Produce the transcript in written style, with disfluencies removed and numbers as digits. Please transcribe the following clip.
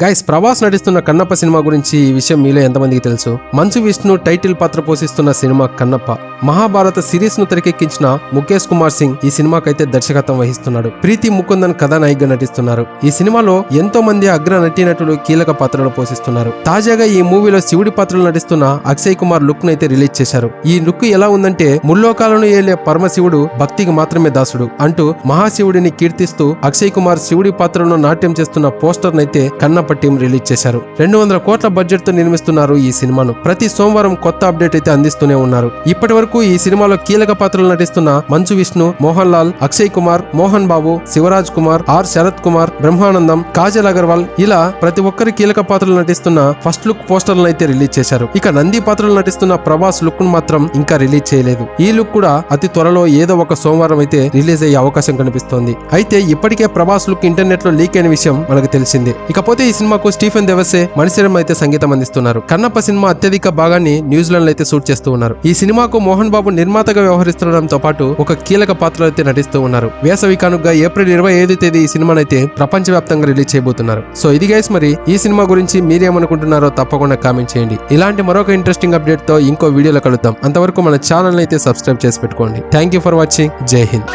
Guys, Prabhas నటిస్తున్న Kannappa cinema గురించి ఈ విషయం మీలో ఎంతమందికి తెలుసు? మంచు విష్ణు టైటిల్ పాత్ర పోషిస్తున్న సినిమా కన్నప్ప. మహాభారత సిరీస్ ను తెరకెక్కించిన ముఖేష్ కుమార్ సింగ్ ఈ సినిమాకైతే దర్శకత్వం వహిస్తున్నాడు. ప్రీతి ముకుందన్ కథానాయికగా నటిస్తున్నారు. ఈ సినిమాలో ఎంతో మంది అగ్ర నటీనటులు కీలక పాత్రలు పోషిస్తున్నారు. తాజాగా ఈ మూవీలో శివుడి పాత్రలు నటిస్తున్న అక్షయ్ కుమార్ లుక్ ను అయితే రిలీజ్ చేశారు. ఈ లుక్ ఎలా ఉందంటే, ముల్లోకాలను ఏలే పరమశివుడు భక్తికి మాత్రమే దాసుడు అంటూ మహాశివుడిని కీర్తిస్తూ అక్షయ్ కుమార్ శివుడి పాత్రలో నాట్యం చేస్తున్న పోస్టర్ నైతే కన్నప్ప టీం రిలీజ్ చేశారు. 200 కోట్ల బడ్జెట్ తో నిర్మిస్తున్నారు ఈ సినిమాను. ప్రతి సోమవారం కొత్త అప్డేట్ అయితే అందిస్తూనే ఉన్నారు. ఇప్పటి వరకు ఈ సినిమాలో కీలక పాత్రలు నటిస్తున్న మంచు విష్ణు, మోహన్ లాల్, అక్షయ్ కుమార్, మోహన్ బాబు, శివరాజ్ కుమార్, ఆర్ శరత్ కుమార్, బ్రహ్మానందం, కాజల్ అగర్వాల్ ఇలా ప్రతి ఒక్కరి కీలక పాత్రలు నటిస్తున్న ఫస్ట్ లుక్ పోస్టర్లను అయితే రిలీజ్ చేశారు. ఇక నంది పాత్రలు నటిస్తున్న ప్రభాస్ లుక్ ను మాత్రం ఇంకా రిలీజ్ చేయలేదు. ఈ లుక్ కూడా అతి త్వరలో ఏదో ఒక సోమవారం అయితే రిలీజ్ అయ్యే అవకాశం కనిపిస్తోంది. అయితే ఇప్పటికే ప్రభాస్ లుక్ ఇంటర్నెట్ లో లీక్ అయిన విషయం మనకు తెలిసిందే. ఇకపోతే ఈ సినిమాకు స్టీఫెన్ దేవసే, మణిశరం అయితే సంగీతం అందిస్తున్నారు. కన్నప్ప సినిమా అత్యధిక భాగాన్ని న్యూజిలాండ్ లో అయితే షూట్ చేస్తూ ఉన్నారు. ఈ సినిమాకు మోహన్ బాబు నిర్మాతగా వ్యవహరిస్తుండడంతో పాటు ఒక కీలక పాత్రలో అయితే నటిస్తూ ఉన్నారు. వేసవి కానుకగా ఏప్రిల్ 25వ తేదీ ఈ సినిమాను అయితే ప్రపంచవ్యాప్తంగా రిలీజ్ చేయబోతున్నారు. సో ఇది గైస్, మరి ఈ సినిమా గురించి మీరేమనుకుంటున్నారో తప్పకుండా కామెంట్ చేయండి. ఇలాంటి మరొక ఇంట్రెస్టింగ్ అప్డేట్ తో ఇంకో వీడియోలో కలుద్దాం. అంతవరకు మన ఛానల్ అయితే సబ్స్క్రైబ్ చేసి పెట్టుకోండి. Thank you for watching. జై హింద్.